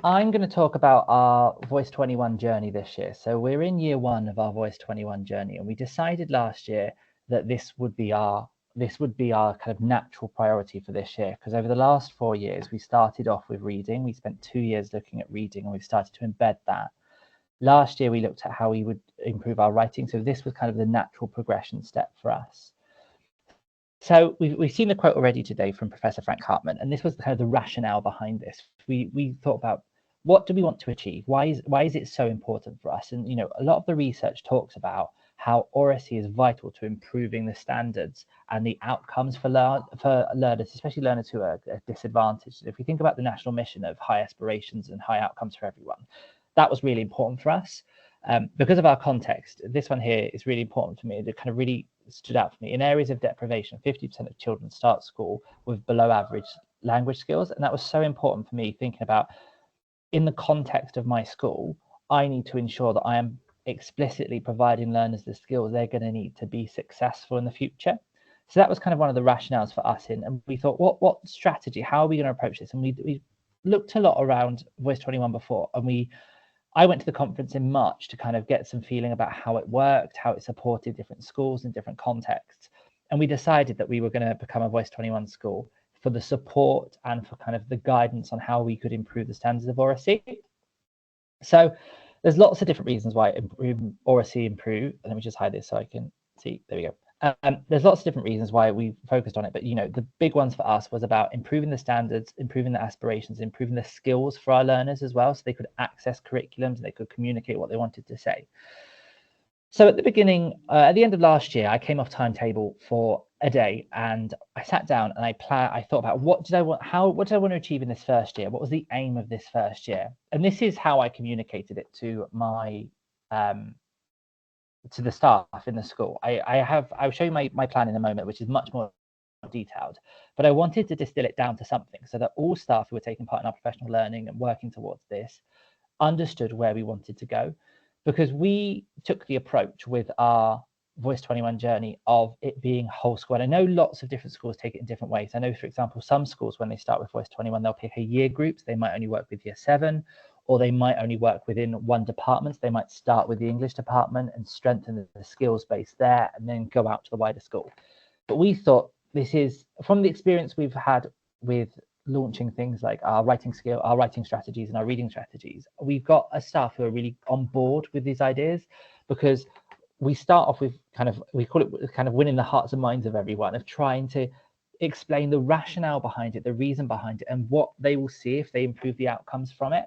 I'm going to talk about our Voice 21 journey this year. So we're in year one of our Voice 21 journey, and we decided last year that this would be our kind of natural priority for this year, because over the last 4 years we started off with reading. We spent 2 years looking at reading, and we've started to embed that. Last year we looked at how we would improve our writing, so this was kind of the natural progression step for us. So we've seen the quote already today from Professor Frank Hartman, and this was kind of the rationale behind this. We thought about, what do we want to achieve? Why is it so important for us? And a lot of the research talks about how oracy is vital to improving the standards and the outcomes for learners, especially learners who are disadvantaged. If we think about the national mission of high aspirations and high outcomes for everyone, that was really important for us. Because of our context, this one here is really important for me. It kind of really stood out for me. In areas of deprivation, 50% of children start school with below average language skills. And that was so important for me, thinking about, in the context of my school, I need to ensure that I am explicitly providing learners the skills they're going to need to be successful in the future. So that was kind of one of the rationales for us and we thought, what strategy, how are we going to approach this? And we looked a lot around Voice 21 before, and I went to the conference in March to kind of get some feeling about how it worked, how it supported different schools in different contexts. And we decided that we were going to become a Voice 21 school for the support and for kind of the guidance on how we could improve the standards of oracy. So there's lots of different reasons why oracy improve. Let me just hide this so I can see. There we go. There's lots of different reasons why we focused on it, but the big ones for us was about improving the standards, improving the aspirations, improving the skills for our learners as well, so they could access curriculums and they could communicate what they wanted to say. So at the beginning, at the end of last year, I came off timetable for a day, and I sat down and I thought about, what did I want to achieve in this first year? What was the aim of this first year? And this is how I communicated it to my to the staff in the school. I'll show you my plan in a moment, which is much more detailed, but I wanted to distill it down to something so that all staff who were taking part in our professional learning and working towards this understood where we wanted to go, because we took the approach with our Voice 21 journey of it being whole school. And I know lots of different schools take it in different ways. I know, for example, some schools, when they start with Voice 21, they'll pick a year group. So they might only work with year 7, or they might only work within one department. So they might start with the English department and strengthen the skills base there and then go out to the wider school. But we thought, this is from the experience we've had with launching things like our writing strategies and our reading strategies. We've got a staff who are really on board with these ideas, because we start off with we call it kind of winning the hearts and minds of everyone, of trying to explain the rationale behind it, the reason behind it, and what they will see if they improve the outcomes from it.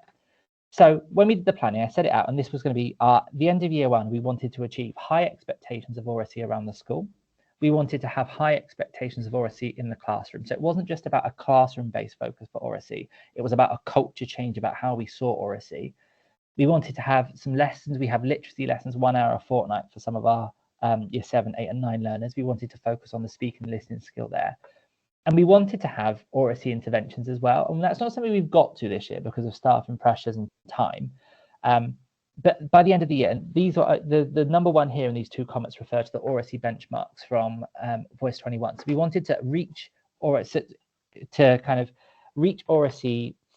So when we did the planning, I set it out, and this was going to be the end of year 1. We wanted to achieve high expectations of oracy around the school. We wanted to have high expectations of oracy in the classroom. So it wasn't just about a classroom-based focus for oracy. It was about a culture change about how we saw oracy. We wanted to have some lessons. We have literacy lessons, 1 hour a fortnight for some of our year 7, 8, and 9 learners. We wanted to focus on the speaking and listening skill there. And we wanted to have oracy interventions as well. And that's not something we've got to this year because of staffing pressures and time. But by the end of the year, these are the number one here in these 2 comments refer to the oracy benchmarks from Voice 21. So we wanted to reach oracy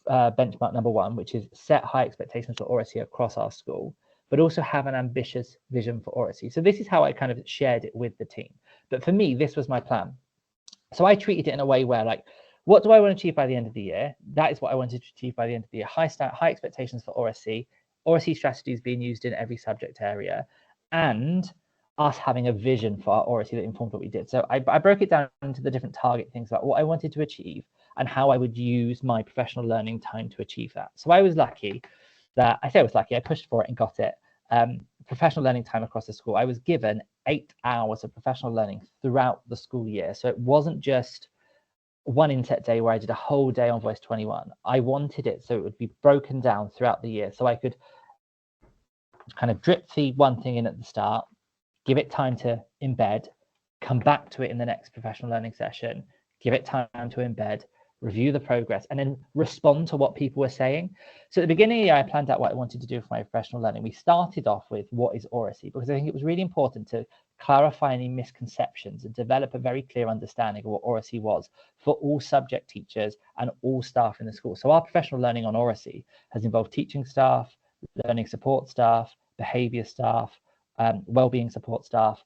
benchmark number 1, which is set high expectations for oracy across our school, but also have an ambitious vision for oracy. So this is how I kind of shared it with the team. But for me, this was my plan. So I treated it in a way where, like, what do I want to achieve by the end of the year? That is what I wanted to achieve by the end of the year. High expectations for oracy strategies being used in every subject area, and us having a vision for our oracy that informed what we did. So I broke it down into the different target things about what I wanted to achieve and how I would use my professional learning time to achieve that. So I was lucky that, I pushed for it and got it. Professional learning time across the school, I was given 8 hours of professional learning throughout the school year. So it wasn't just one inset day where I did a whole day on Voice 21. I wanted it so it would be broken down throughout the year, so I could kind of drip feed one thing in at the start, give it time to embed, come back to it in the next professional learning session, give it time to embed, review the progress, and then respond to what people were saying. So at the beginning of the year, I planned out what I wanted to do for my professional learning. We started off with what is oracy, because I think it was really important to clarify any misconceptions and develop a very clear understanding of what oracy was for all subject teachers and all staff in the school. So our professional learning on oracy has involved teaching staff, learning support staff, behaviour staff, wellbeing support staff.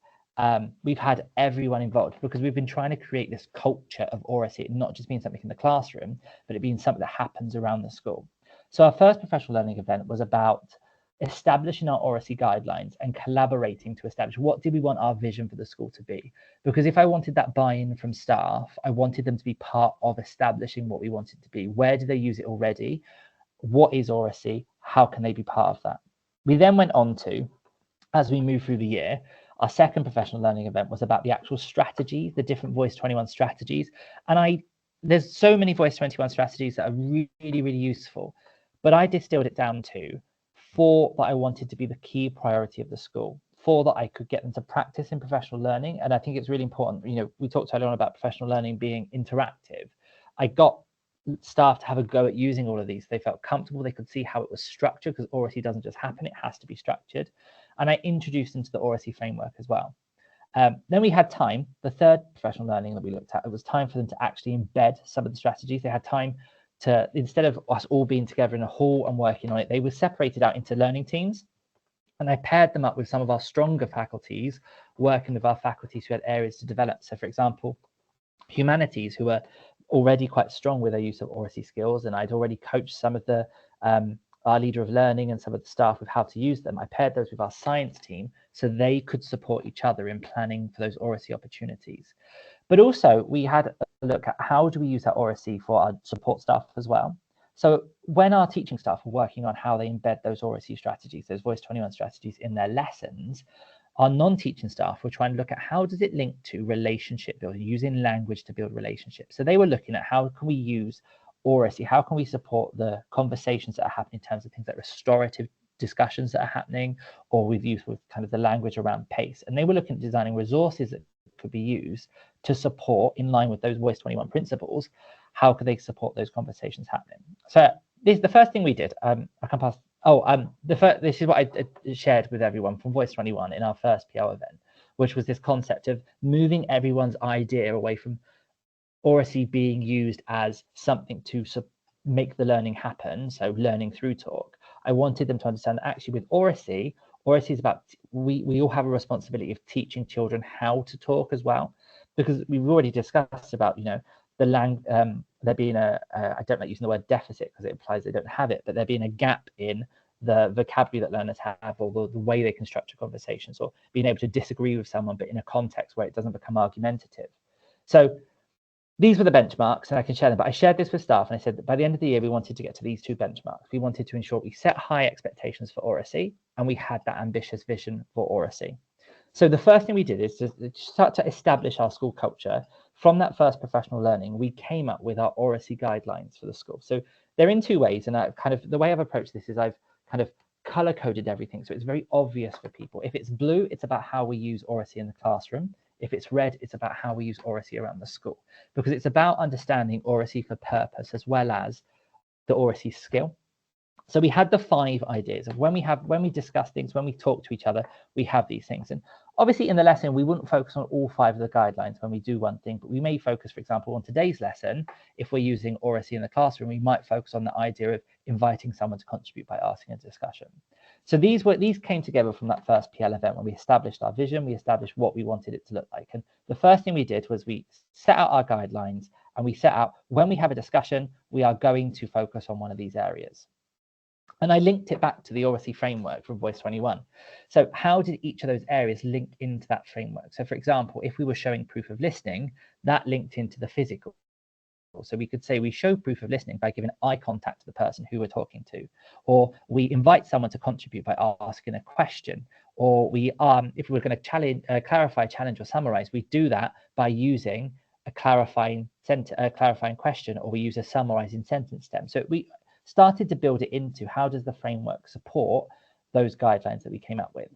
We've had everyone involved because we've been trying to create this culture of oracy, not just being something in the classroom, but it being something that happens around the school. So our first professional learning event was about establishing our oracy guidelines and collaborating to establish what did we want our vision for the school to be. Because if I wanted that buy-in from staff, I wanted them to be part of establishing what we wanted to be. Where do they use it already? What is oracy? How can they be part of that? We then went on to, as we move through the year, our second professional learning event was about the actual strategies, the different Voice 21 strategies. And there's so many Voice 21 strategies that are really, really useful, but I distilled it down to 4 that I wanted to be the key priority of the school, 4 that I could get them to practice in professional learning. And I think it's really important, we talked earlier on about professional learning being interactive. I got staff to have a go at using all of these. They felt comfortable, they could see how it was structured, because oracy doesn't just happen, it has to be structured. And I introduced them to the oracy framework as well. Then we had time, the third professional learning that we looked at, it was time for them to actually embed some of the strategies. They had time to, instead of us all being together in a hall and working on it, they were separated out into learning teams. And I paired them up with some of our stronger faculties, working with our faculties who had areas to develop. So for example, humanities, who were already quite strong with their use of oracy skills, and I'd already coached some of the our leader of learning and some of the staff with how to use them. I paired those with our science team so they could support each other in planning for those oracy opportunities. But also we had a look at how do we use that oracy for our support staff as well. So when our teaching staff were working on how they embed those oracy strategies, those Voice 21 strategies in their lessons, our non-teaching staff were trying to look at how does it link to relationship building, using language to build relationships. So they were looking at how can we use oracy, how can we support the conversations that are happening in terms of things like restorative discussions that are happening, or with use with kind of the language around pace. And they were looking at designing resources that could be used to support, in line with those Voice 21 principles, how could they support those conversations happening. So the first thing we did, I can pass. This is what I shared with everyone from Voice 21 in our first PL event, which was this concept of moving everyone's idea away from oracy being used as something to make the learning happen, so learning through talk. I wanted them to understand that actually with oracy is about, we all have a responsibility of teaching children how to talk as well, because we've already discussed about, there being I don't like using the word deficit because it implies they don't have it, but there being a gap in the vocabulary that learners have, or the way they can structure conversations, or being able to disagree with someone, but in a context where it doesn't become argumentative. So these were the benchmarks, and I can share them, but I shared this with staff, and I said that by the end of the year, we wanted to get to these 2 benchmarks. We wanted to ensure we set high expectations for oracy, and we had that ambitious vision for oracy. So the first thing we did is to start to establish our school culture. From that first professional learning, we came up with our oracy guidelines for the school. So they're in 2 ways, and the way I've approached this is I've kind of color coded everything, so it's very obvious for people. If it's blue, it's about how we use oracy in the classroom. If it's red, it's about how we use oracy around the school, because it's about understanding oracy for purpose as well as the oracy skill. So we had the 5 ideas of when we discuss things, when we talk to each other, we have these things. And obviously in the lesson, we wouldn't focus on all 5 of the guidelines when we do one thing, but we may focus, for example, on today's lesson. If we're using oracy in the classroom, we might focus on the idea of inviting someone to contribute by asking a discussion. So these came together from that first PL event when we established our vision, we established what we wanted it to look like. And the first thing we did was we set out our guidelines, and we set out when we have a discussion, we are going to focus on one of these areas. And I linked it back to the oracy framework from Voice 21. So how did each of those areas link into that framework? So for example, if we were showing proof of listening, that linked into the physical. So we could say we show proof of listening by giving eye contact to the person who we're talking to, or we invite someone to contribute by asking a question, or we if we're going to clarify, challenge, or summarize, we do that by using a clarifying question, or we use a summarizing sentence stem. So we started to build it into how does the framework support those guidelines that we came up with.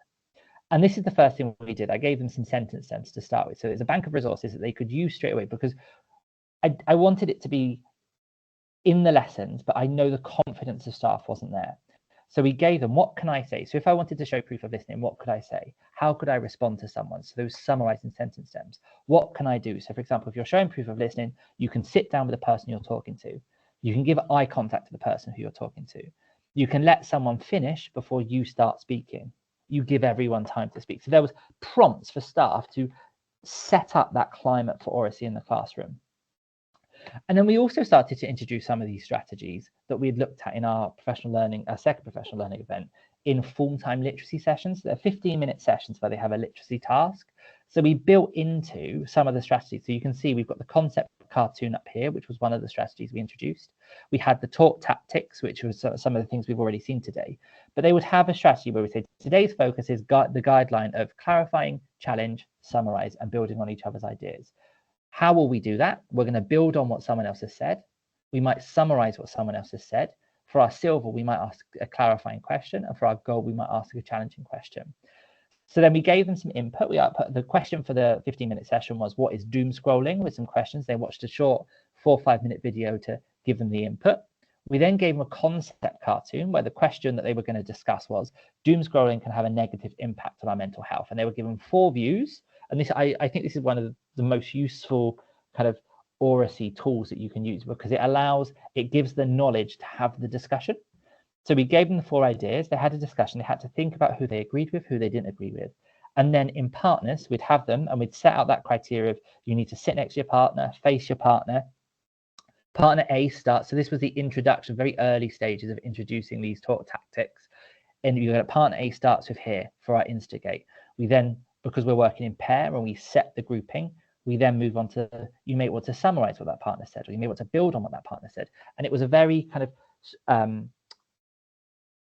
And this is the first thing we did. I gave them some sentence stems to start with. So it's a bank of resources that they could use straight away, because I wanted it to be in the lessons, but I know the confidence of staff wasn't there. So we gave them, what can I say? So if I wanted to show proof of listening, what could I say? How could I respond to someone? So those summarizing sentence stems. What can I do? So for example, if you're showing proof of listening, you can sit down with the person you're talking to. You can give eye contact to the person who you're talking to. You can let someone finish before you start speaking. You give everyone time to speak. So there was prompts for staff to set up that climate for oracy in the classroom. And then we also started to introduce some of these strategies that we had looked at in our professional learning, our second professional learning event, in full-time literacy sessions. They're 15-minute sessions where they have a literacy task. So we built into some of the strategies. So you can see we've got the concept cartoon up here, which was one of the strategies we introduced. We had the talk tactics, which was some of the things we've already seen today. But they would have a strategy where we say today's focus is the guideline of clarifying, challenge, summarize, and building on each other's ideas. How will we do that? We're going to build on what someone else has said. We might summarize what someone else has said. For our silver, we might ask a clarifying question. And for our gold, we might ask a challenging question. So then we gave them some input. The question for the 15-minute session was, what is doom scrolling? With some questions. They watched a short 4 or 5-minute video to give them the input. We then gave them a concept cartoon where the question that they were going to discuss was, doom scrolling can have a negative impact on our mental health. And they were given 4 views. And this, I think this is one of the most useful kind of oracy tools that you can use, because it gives the knowledge to have the discussion. So we gave them the 4 ideas. They had a discussion. They had to think about who they agreed with, who they didn't agree with. And then in partners, we'd have them and we'd set out that criteria of you need to sit next to your partner, face your partner. Partner A starts. So this was the introduction, very early stages of introducing these talk tactics. And you've got partner A starts with here for our instigate. We then, because we're working in pair and we set the grouping, we then move on to, you may want to summarize what that partner said, or you may want to build on what that partner said. And it was a very kind of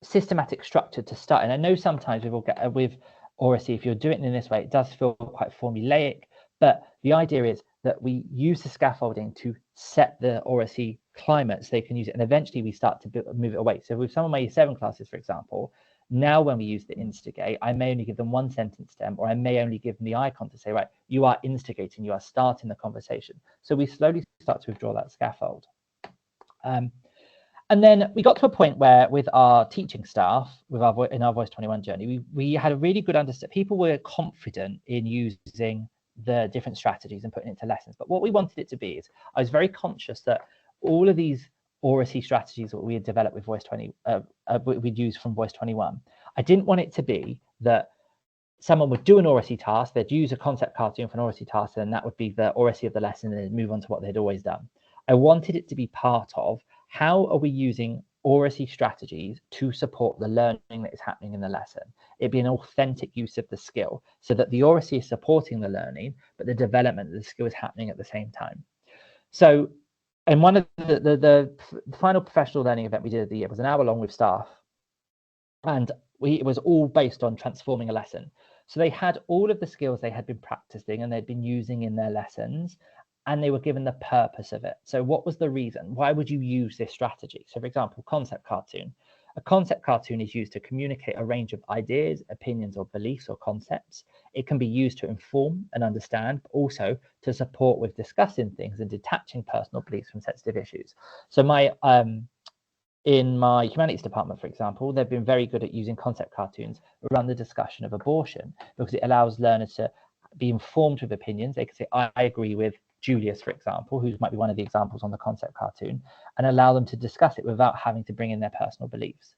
systematic structure to start. And I know sometimes with oracy, if you're doing it in this way, it does feel quite formulaic, but the idea is that we use the scaffolding to set the oracy climate so they can use it. And eventually we start to move it away. So with some of my year 7 classes, for example, now when we use the instigate, I may only give them 1 sentence stem, or I may only give them the icon to say, right, you are instigating, you are starting the conversation. So we slowly start to withdraw that scaffold. And then we got to a point where with our teaching staff, in our Voice 21 journey, we had a really good understanding. People were confident in using the different strategies and putting it into lessons. But what we wanted it to be is, I was very conscious that all of these oracy strategies that we had developed with we'd used from Voice 21, I didn't want it to be that someone would do an oracy task, they'd use a concept cartoon for an oracy task, and that would be the oracy of the lesson, and they'd move on to what they'd always done. I wanted it to be part of, how are we using oracy strategies to support the learning that is happening in the lesson? It'd be an authentic use of the skill, so that the oracy is supporting the learning, but the development of the skill is happening at the same time. So, and one of the final professional learning event we did of the year was an hour long with staff, and it was all based on transforming a lesson. So they had all of the skills they had been practicing and they'd been using in their lessons, and they were given the purpose of it. So what was the reason? Why would you use this strategy? So for example, concept cartoon. A concept cartoon is used to communicate a range of ideas, opinions, or beliefs or concepts. It can be used to inform and understand, but also to support with discussing things and detaching personal beliefs from sensitive issues. So in my humanities department, for example, they've been very good at using concept cartoons around the discussion of abortion, because it allows learners to be informed with opinions. They can say, I agree with Julius, for example, who might be one of the examples on the concept cartoon, and allow them to discuss it without having to bring in their personal beliefs.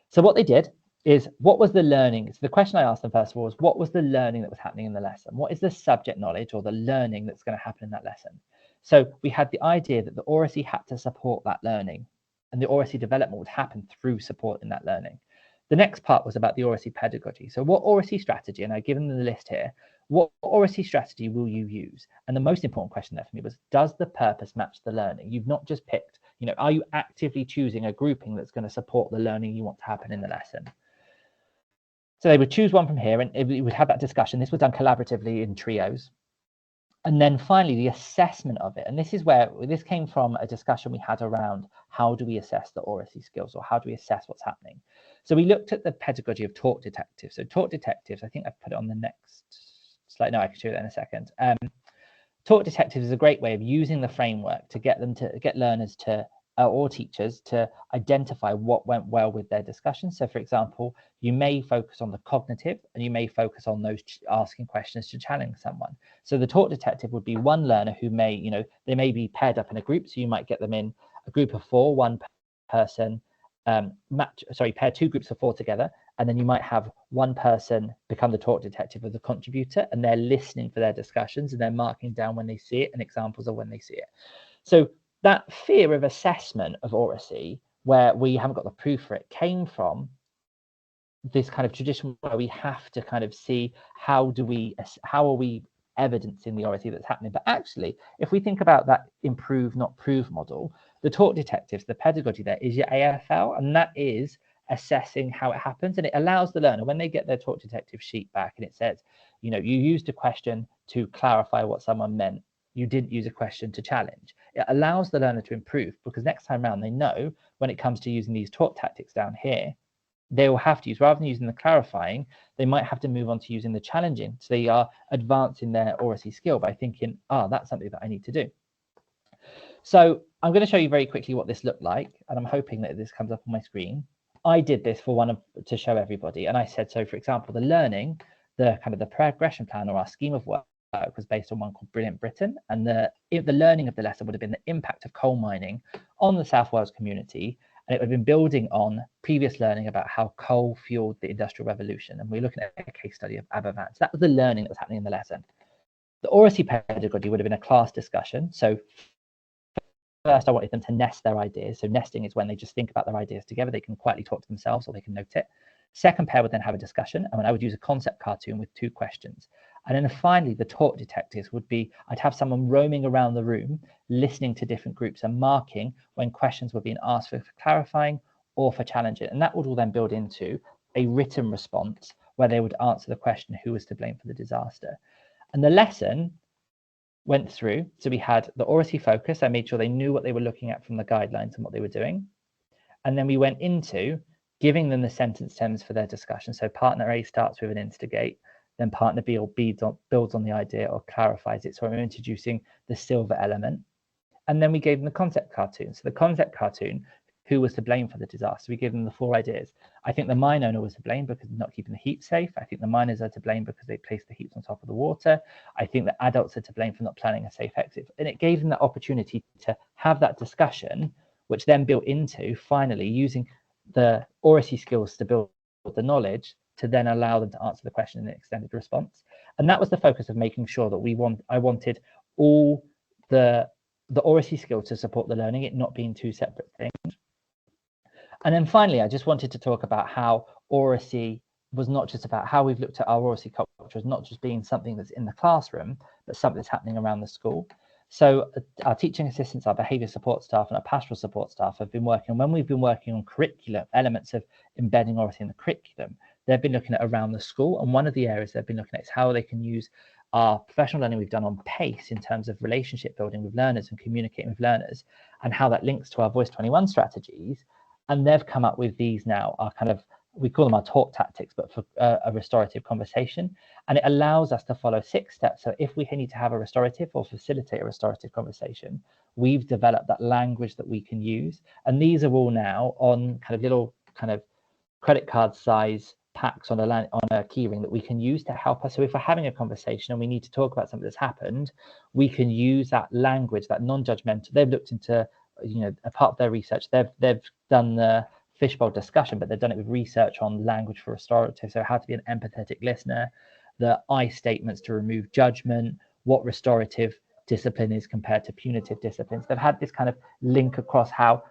So what they did is, what was the learning? So the question I asked them first of all was, what was the learning that was happening in the lesson? What is the subject knowledge or the learning that's going to happen in that lesson? So we had the idea that the oracy had to support that learning, and the oracy development would happen through supporting that learning. The next part was about the oracy pedagogy. So what oracy strategy, and I've given them the list here, what oracy strategy will you use? And the most important question there for me was, does the purpose match the learning? You've not just picked, are you actively choosing a grouping that's going to support the learning you want to happen in the lesson? So they would choose one from here, and we would have that discussion. This was done collaboratively in trios. And then finally, the assessment of it. And this is where this came from, a discussion we had around how do we assess the oracy skills, or how do we assess what's happening? So we looked at the pedagogy of talk detectives. So talk detectives, I think I've put it on the next slide. No, I can show that in a second. Talk detectives is a great way of using the framework to get learners to or teachers to identify what went well with their discussion. So for example, you may focus on the cognitive and you may focus on those asking questions to challenge someone. So the talk detective would be one learner who may, you know, they may be paired up in a group. So you might get them in a group of 4, one person, pair 2 groups of 4 together, and then you might have one person become the talk detective or the contributor, and they're listening for their discussions and they're marking down when they see it and examples of when they see it. So that fear of assessment of oracy, where we haven't got the proof for it, came from this kind of tradition where we have to kind of see how are we evidencing the oracy that's happening. But actually, if we think about that improve, not prove model, the talk detectives, the pedagogy there is your AFL, and that is assessing how it happens. And it allows the learner, when they get their talk detective sheet back and it says, you know, you used a question to clarify what someone meant, you didn't use a question to challenge. It allows the learner to improve, because next time around they know when it comes to using these talk tactics down here, they will have to use, rather than using the clarifying, they might have to move on to using the challenging. So they are advancing their oracy skill by thinking, that's something that I need to do. So I'm going to show you very quickly what this looked like, and I'm hoping that this comes up on my screen. I did this to show everybody, and I said, so for example, the learning, the kind of the progression plan or our scheme of work was based on one called Brilliant Britain, and the learning of the lesson would have been the impact of coal mining on the South Wales community. And it would have been building on previous learning about how coal fueled the Industrial Revolution. And we're looking at a case study of Aberfan. So that was the learning that was happening in the lesson. The oracy pedagogy would have been a class discussion. So first, I wanted them to nest their ideas. So nesting is when they just think about their ideas together. They can quietly talk to themselves or they can note it. Second pair would then have a discussion. And I would use a concept cartoon with 2 questions. And then finally, the talk detectives would be, I'd have someone roaming around the room, listening to different groups and marking when questions were being asked for clarifying or for challenging. And that would all then build into a written response where they would answer the question, who was to blame for the disaster? And the lesson went through. So we had the oracy focus. I made sure they knew what they were looking at from the guidelines and what they were doing. And then we went into giving them the sentence stems for their discussion. So partner A starts with an instigate, then partner B or builds on the idea or clarifies it. So I'm introducing the silver element. And then we gave them the concept cartoon. So the concept cartoon, who was to blame for the disaster? We gave them the 4 ideas. I think the mine owner was to blame because they're not keeping the heat safe. I think the miners are to blame because they placed the heat on top of the water. I think that adults are to blame for not planning a safe exit. And it gave them the opportunity to have that discussion, which then built into finally using the oracy skills to build the knowledge to then allow them to answer the question in an extended response. And that was the focus of making sure that I wanted all the oracy skills to support the learning, it not being 2 separate things. And then finally, I just wanted to talk about how oracy was not just about how we've looked at our oracy culture as not just being something that's in the classroom, but something that's happening around the school. So our teaching assistants, our behaviour support staff and our pastoral support staff have been working, when we've been working on curriculum, elements of embedding oracy in the curriculum, they've been looking at around the school. And one of the areas they've been looking at is how they can use our professional learning we've done on PACE in terms of relationship building with learners and communicating with learners, and how that links to our Voice 21 strategies. And they've come up with these now, our kind of, we call them our talk tactics, but for a restorative conversation. And it allows us to follow 6 steps. So if we need to have a restorative or facilitate a restorative conversation, we've developed that language that we can use. And these are all now on kind of little kind of credit card size packs on a keyring that we can use to help us. So if we're having a conversation and we need to talk about something that's happened, we can use that language, that non-judgmental. They've looked into, you know, a part of their research, they've done the fishbowl discussion, but they've done it with research on language for restorative. So how to be an empathetic listener, the I statements to remove judgment, what restorative discipline is compared to punitive disciplines. They've had this kind of link across how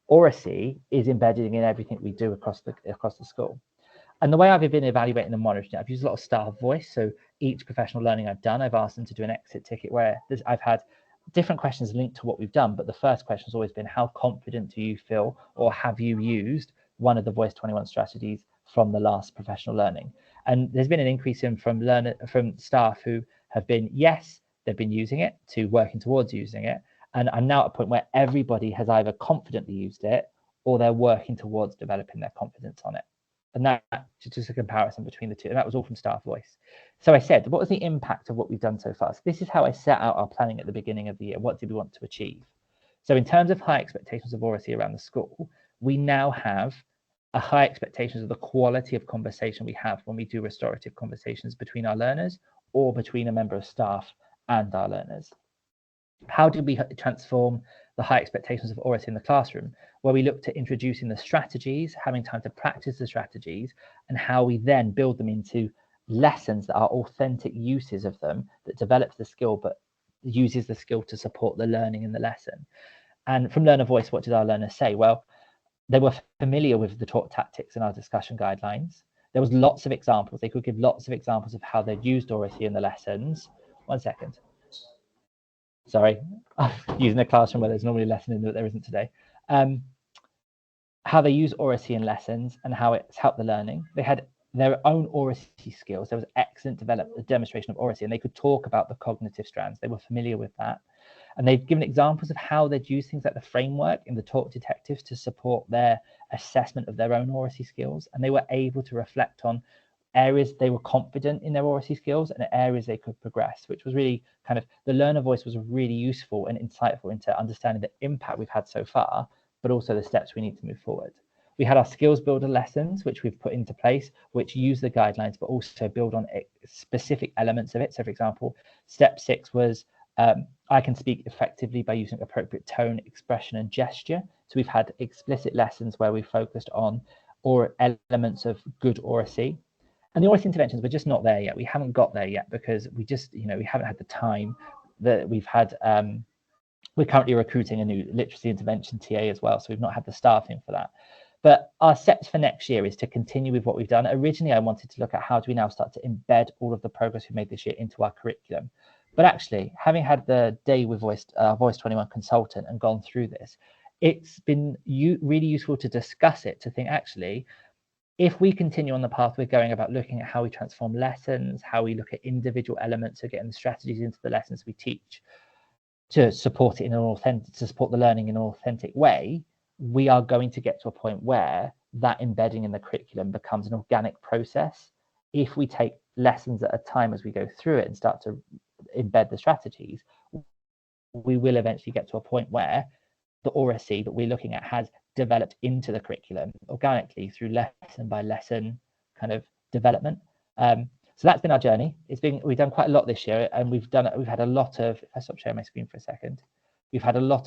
oracy is embedded in everything we do across the school. And the way I've been evaluating and monitoring it, I've used a lot of staff voice. So each professional learning I've done, I've asked them to do an exit ticket where I've had different questions linked to what we've done. But the first question has always been, how confident do you feel, or have you used one of the Voice 21 strategies from the last professional learning? And there's been an increase in from staff who have been, yes, they've been using it, to working towards using it. And I'm now at a point where everybody has either confidently used it or they're working towards developing their confidence on it. And that just a comparison between the two. And that was all from staff voice. So I said, what was the impact of what we've done so far? So this is how I set out our planning at the beginning of the year. What did we want to achieve? So in terms of high expectations of oracy around the school, we now have a high expectations of the quality of conversation we have when we do restorative conversations between our learners or between a member of staff and our learners. How did we transform the high expectations of oracy in the classroom? Where we looked at introducing the strategies, having time to practice the strategies, and how we then build them into lessons that are authentic uses of them, that develops the skill but uses the skill to support the learning in the lesson. And from learner voice, what did our learners say? Well, they were familiar with the talk tactics in our discussion guidelines. There was lots of examples. They could give lots of examples of how they'd used oracy in the lessons. 1 second. Sorry, I'm using a classroom where there's normally a lesson in that there isn't today. How they use oracy in lessons and how it's helped the learning. They had their own oracy skills. There was excellent demonstration of oracy, and they could talk about the cognitive strands. They were familiar with that. And they've given examples of how they'd use things like the framework in the talk detectives to support their assessment of their own oracy skills. And they were able to reflect on areas they were confident in their oracy skills and areas they could progress, which was really kind of, the learner voice was really useful and insightful into understanding the impact we've had so far, but also the steps we need to move forward. We had our skills builder lessons, which we've put into place, which use the guidelines, but also build on specific elements of it. So for example, step 6 was I can speak effectively by using appropriate tone, expression, and gesture. So we've had explicit lessons where we focused on elements of good oracy. And the oracy interventions, we're just not there yet. We haven't got there yet because we just, we haven't had the time that we've had. We're currently recruiting a new literacy intervention TA as well, so we've not had the staffing for that. But our steps for next year is to continue with what we've done. Originally, I wanted to look at how do we now start to embed all of the progress we made this year into our curriculum. But actually, having had the day with Voice 21 consultant and gone through this, it's been really useful to discuss it, to think actually, if we continue on the path we're going about looking at how we transform lessons, how we look at individual elements of getting the strategies into the lessons we teach to support it in an authentic, to support the learning in an authentic way, we are going to get to a point where that embedding in the curriculum becomes an organic process. If we take lessons at a time as we go through it and start to embed the strategies, we will eventually get to a point where the oracy that we're looking at has developed into the curriculum organically through lesson by lesson kind of development. So that's been our journey. We've done quite a lot this year, and we've had a lot of, if I stop sharing my screen for a second, we've had a lot